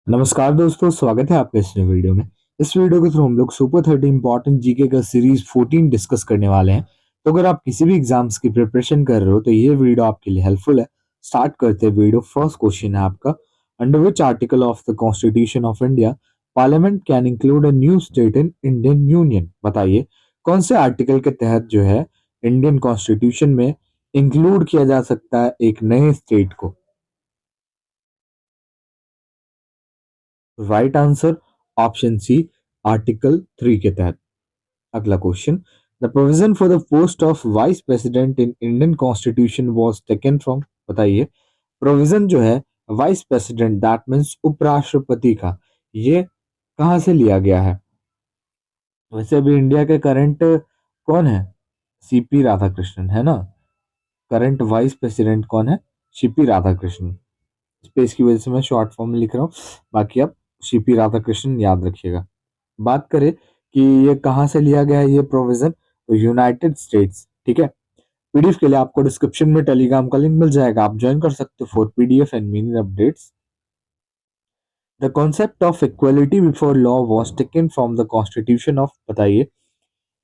नमस्कार दोस्तों, स्वागत है आपका इस नए वीडियो में। इस वीडियो के थ्रू हम लोग सुपर 30 इंपॉर्टेंट जीके का सीरीज 14 डिस्कस करने वाले हैं। तो अगर आप किसी भी एग्जाम्स की प्रिपरेशन कर रहे हो तो ये वीडियो आपके लिए हेल्पफुल है। स्टार्ट करते हैं वीडियो। फर्स्ट क्वेश्चन है आपका, under which article of the constitution of India parliament can include a new state in Indian union. बताइए कौन से आर्टिकल के तहत जो है इंडियन कॉन्स्टिट्यूशन में इंक्लूड किया जा सकता है एक नए स्टेट को। Right answer option C, article 3 के तहत। अगला question, the provision for the post of vice president in Indian constitution was taken from. बताइए प्रोविजन जो है वाइस प्रेसिडेंट दैट मीन्स उपराष्ट्रपति का, ये कहाँ से लिया गया है। वैसे अभी इंडिया के करंट कौन है? सीपी राधाकृष्णन है ना। करंट वाइस प्रेसिडेंट कौन है? सीपी राधाकृष्णन। स्पेस की वजह से मैं शॉर्ट फॉर्म में लिख रहा हूँ, बाकी आप सीपी राधाकृष्णन याद रखिएगा। बात करें कि ये कहाँ से लिया गया है ये प्रोविजन, तो यूनाइटेड स्टेट्स। ठीक है। पीडीएफ के लिए आपको डिस्क्रिप्शन में टेलीग्राम का लिंक मिल जाएगा, आप ज्वाइन कर सकते हो फॉर पीडीएफ एंड मीनी updates. The concept of equality before law was taken from the constitution of. बताइए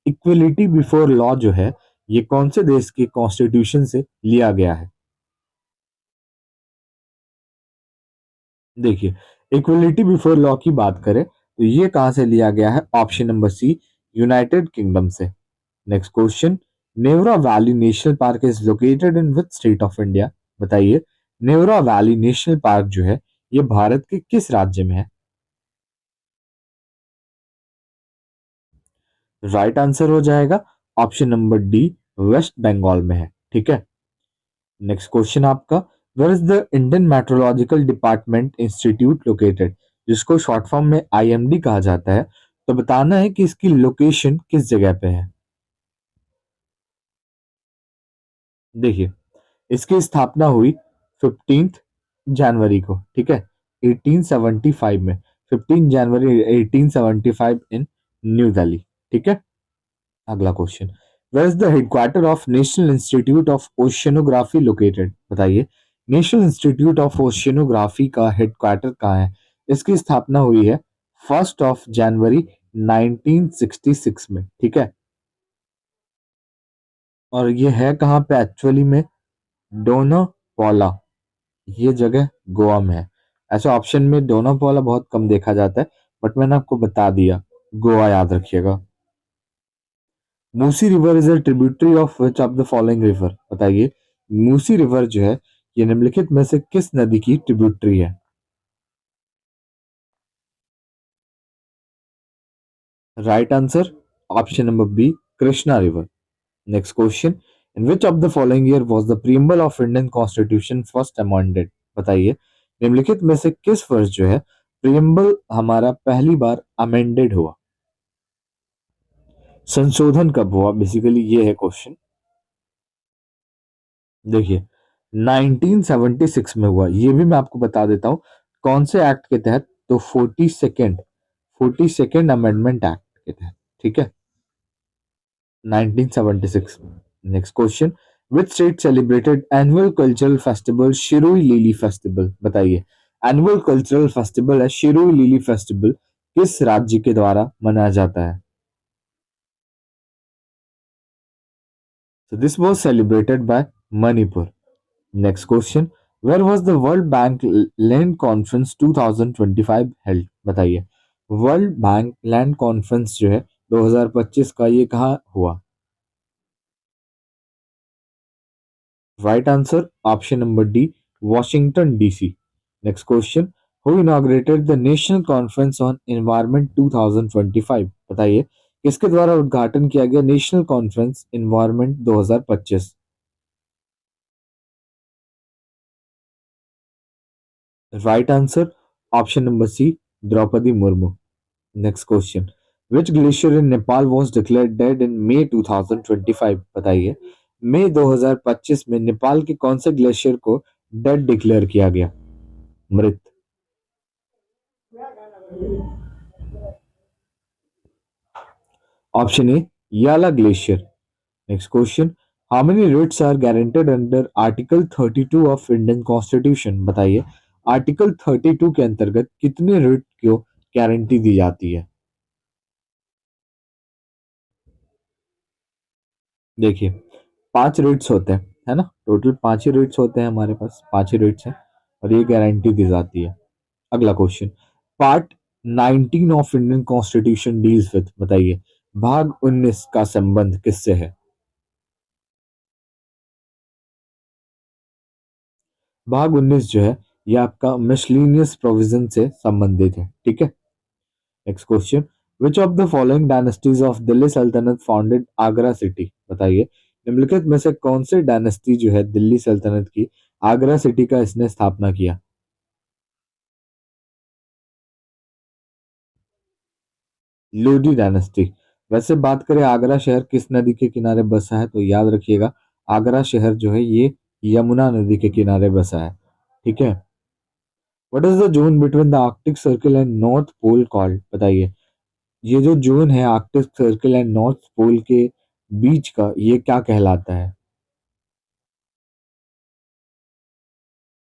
इक्वलिटी बिफोर लॉ जो है ये कौन से देश के कॉन्स्टिट्यूशन से लिया गया है। देखिए इक्वलिटी बिफोर लॉ की बात करें तो ये कहाँ से लिया गया है? Option number C, United Kingdom से। Next question, Neora valley national park is located in which state of India. बताइए नेवरा वैली नेशनल पार्क जो है ये भारत के किस राज्य में है। राइट आंसर हो जाएगा option number D, West Bengal में है। ठीक है। नेक्स्ट क्वेश्चन आपका, where is the Indian meteorological department institute located, जिसको शॉर्ट फॉर्म में आईएमडी कहा जाता है। तो बताना है कि इसकी लोकेशन किस जगह पे है। देखिए इसकी स्थापना हुई 15 जनवरी को। ठीक है, 1875 में। 15 जनवरी 1875 इन न्यू दिल्ली। ठीक है। अगला question, where is the headquarter of national institute of oceanography located. बताइए नेशनल इंस्टीट्यूट ऑफ ओशियनोग्राफी का हेडक्वार्टर कहाँ है। इसकी स्थापना हुई है 1 जनवरी 1966 में। ठीक है। और ये है कहाँ पे एक्चुअली में? डोनापाला, ये जगह गोवा में है। ऐसे ऑप्शन में डोनापाला बहुत कम देखा जाता है, बट मैंने आपको बता दिया, गोवा याद रखिएगा। Musi river is a tributary of which of the following river. बताइए मूसी रिवर जो है ये निम्नलिखित में से किस नदी की ट्रिब्यूटरी है। Right answer option number B, Krishna river. Next question, in which of the following year was the preamble of Indian constitution first amended. बताइए निम्नलिखित में से किस वर्ष जो है प्रीएम्बल हमारा पहली बार अमेंडेड हुआ। संशोधन कब हुआ, बेसिकली ये है क्वेश्चन। देखिए 1976 में हुआ, ये भी मैं आपको बता देता हूँ कौन से एक्ट के तहत, तो 42nd अमेंडमेंट एक्ट के तहत। ठीक है, 1976। Next question, which state celebrated annual cultural festival Shirui lily festival. बताइए एनुअल कल्चरल फेस्टिवल है शिरोई लिली फेस्टिवल किस राज्य के द्वारा मनाया जाता है। So this was celebrated by Manipur. Next question, where was the World Bank Land Conference 2025 held? बताइए वर्ल्ड बैंक लैंड कॉन्फ्रेंस जो है 2025 का ये कहाँ हुआ। Right answer option number D, Washington DC. Next question, who inaugurated the national conference on environment 2025। बताइए किसके द्वारा उद्घाटन किया गया national conference environment 2025। Right answer option number C, Draupadi Murmu. Next question, which glacier in Nepal was declared dead in May 2025। बताइए मई 2025 में नेपाल के कौन से ग्लेशियर को डेड डिक्लेयर किया गया, मृत। Option A, Yala glacier. Next question, how many writs are guaranteed under article 32 of Indian constitution. बताइए आर्टिकल 32 के अंतर्गत कितने रिट को गारंटी दी जाती है? देखिए, 5 रेट्स होते हैं, है ना? टोटल 5 ही रेट्स होते हैं हमारे पास, 5 ही रेट्स हैं और ये गारंटी दी जाती है। अगला question, part 19 of Indian constitution deals with, बताइए, भाग 19 का संबंध किससे है? भाग 19 जो है ये आपका मिसलेनियस प्रोविजन से संबंधित है, ठीक है? Next question, which of the following dynasties of Delhi सल्तनत फाउंडेड आगरा सिटी, बताइए, निम्नलिखित में से कौन से डायनेस्टी जो है दिल्ली सल्तनत की आगरा सिटी का इसने स्थापना किया? लोधी डायनेस्टी। वैसे बात करें आगरा शहर किस नदी के किनारे बसा है, तो याद रखिएगा, आगरा शहर जो है ये यमुना नदी के किनारे बसा है, ठीक है? What is the zone between the arctic circle and north pole called, बताइए, ये जो जोन है arctic circle and north pole के बीच का, ये क्या कहलाता है?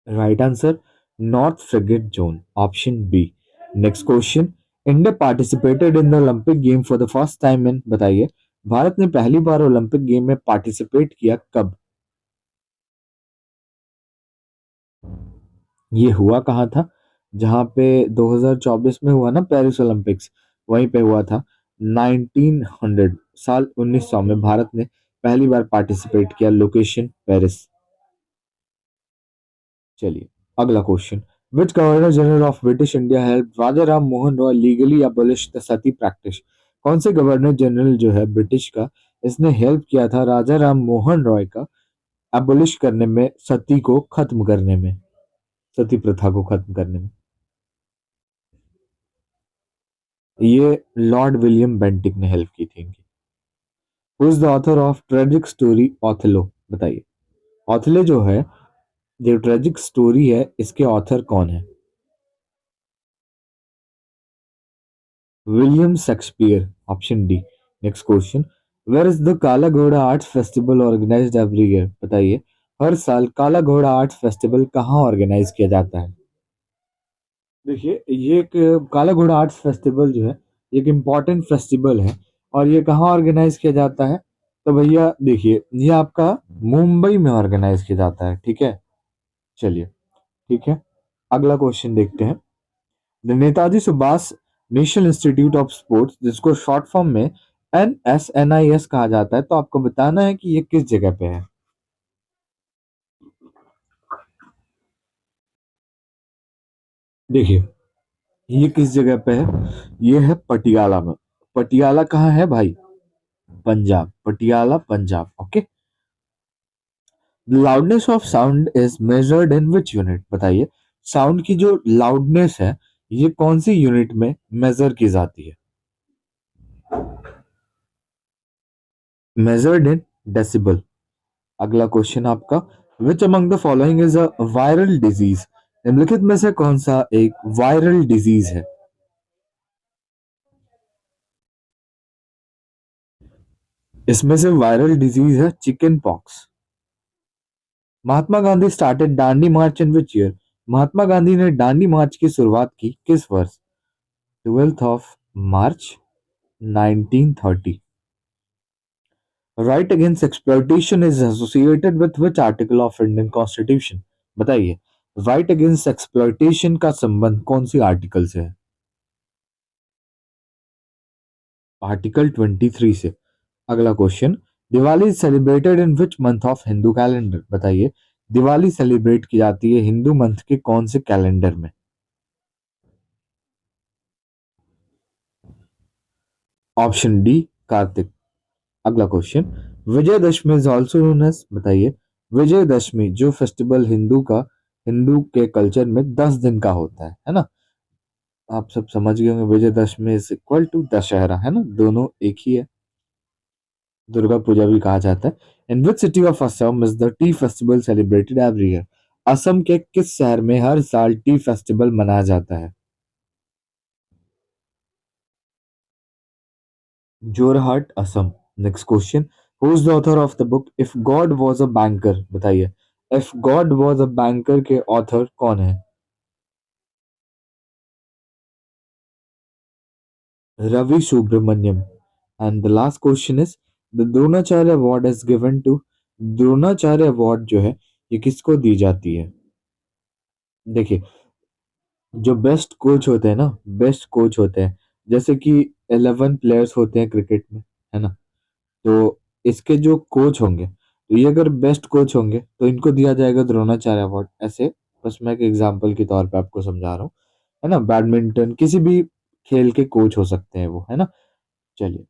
Right answer, north frigid zone, option B. Next question, India participated in the Olympic game for the first time in, बताइए, भारत ने पहली बार ओलंपिक गेम में पार्टिसिपेट किया कब? ये हुआ कहाँ था? जहाँ पे 2024 में हुआ ना पेरिस ओलंपिक्स, वहीं पे हुआ था। 1900 साल 1900 में भारत ने पहली बार पार्टिसिपेट किया, लोकेशन पेरिस। चलिए, अगला question, which governor general of British India help Raja Ram Mohan Roy legally abolish the Sati practice? कौन से गवर्नर जनरल जो है ब्रिटिश का, इसने हेल्प किया था राजा राम मोहन रॉय का एबोलिश करने में, सती को खत्म करने में, सती प्रथा को खत्म करने में? ये लॉर्ड विलियम बेंटिक ने हेल्प की थी इनकी। Who is the author of tragic story Othello, बताइए, ऑथेलो जो है, जो ट्रेजिक स्टोरी है, इसके ऑथर कौन है? William Shakespeare, option D. Next question, where is the Kala Ghoda arts festival organised every year, बताइए, हर साल काला घोड़ा आर्ट्स फेस्टिवल कहाँ ऑर्गेनाइज किया जाता है? देखिए, ये एक काला घोड़ा आर्ट्स फेस्टिवल जो है एक इम्पॉर्टेंट फेस्टिवल है और ये कहाँ ऑर्गेनाइज किया जाता है? तो भैया देखिए, ये आपका मुंबई में ऑर्गेनाइज किया जाता है, ठीक है? चलिए, ठीक है, अगला क्वेश्चन देखते हैं। The Netaji Subhash national institute of sports, जिसको शॉर्ट फॉर्म में NSNIS कहा जाता है, तो आपको बताना है कि ये किस जगह पे है। देखिए, ये किस जगह पे है? ये है पटियाला में। पटियाला कहाँ है भाई? Punjab, Patiala Punjab, okay. Loudness of sound is measured in which unit, बताइए, साउंड की जो लाउडनेस है ये कौन सी यूनिट में मेजर की जाती है? Measured in decibel. अगला क्वेश्चन आपका, which among the following is a viral disease, निम्नलिखित में से कौन सा एक वायरल डिजीज है? इसमें से वायरल डिजीज है chicken pox. Mahatma Gandhi started Dandi march in which year, Mahatma Gandhi ने दांडी मार्च की शुरुआत की किस वर्ष? 12 मार्च 1930। Right against exploitation is associated with which article of Indian constitution, बताइए, राइट अगेंस्ट एक्सप्लॉइटेशन का संबंध कौन सी आर्टिकल से है? आर्टिकल 23 से। अगला question, Diwali celebrated in which month of Hindu calendar, बताइए, दिवाली सेलिब्रेट की जाती है हिंदू मंथ के कौन से कैलेंडर में? Option D, Kartik. अगला question, Vijayadashami is also known as, बताइए, विजयदशमी जो फेस्टिवल हिंदू के कल्चर में 10 दिन का होता है ना? आप सब समझ गए होंगे, Vijayadashami is equal to Dussehra, है ना? दोनों एक ही है। दुर्गा पूजा भी कहा जाता है। In which city of Assam is the tea festival celebrated every year, Assam के किस शहर में हर साल टी फेस्टिवल मनाया जाता है? Jorhat, Assam. Next question, who is the author of the book if God was a banker, बताइए, if God was a banker के ऑथर कौन है? Ravi Subramaniam. And the last question is, the Dronacharya award is given to, Dronacharya award जो है ये किसको दी जाती है? देखिए, जो बेस्ट कोच होते हैं ना, बेस्ट कोच होते हैं, जैसे कि 11 प्लेयर्स होते हैं क्रिकेट में, है ना? तो इसके जो कोच होंगे, तो ये अगर बेस्ट कोच होंगे तो इनको दिया जाएगा द्रोणाचार्य अवार्ड। ऐसे बस मैं एक एग्जांपल के तौर पे आपको समझा रहा हूँ, है ना? बैडमिंटन किसी भी खेल के कोच हो सकते हैं वो, है ना? चलिए,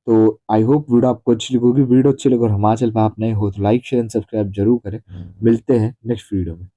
तो आई होप वीडियो आपको अच्छी लगी होगी। वीडियो अच्छी लगे और हिमाचल पे आप नए हो तो लाइक शेयर एंड सब्सक्राइब जरूर करें। मिलते हैं नेक्स्ट वीडियो में।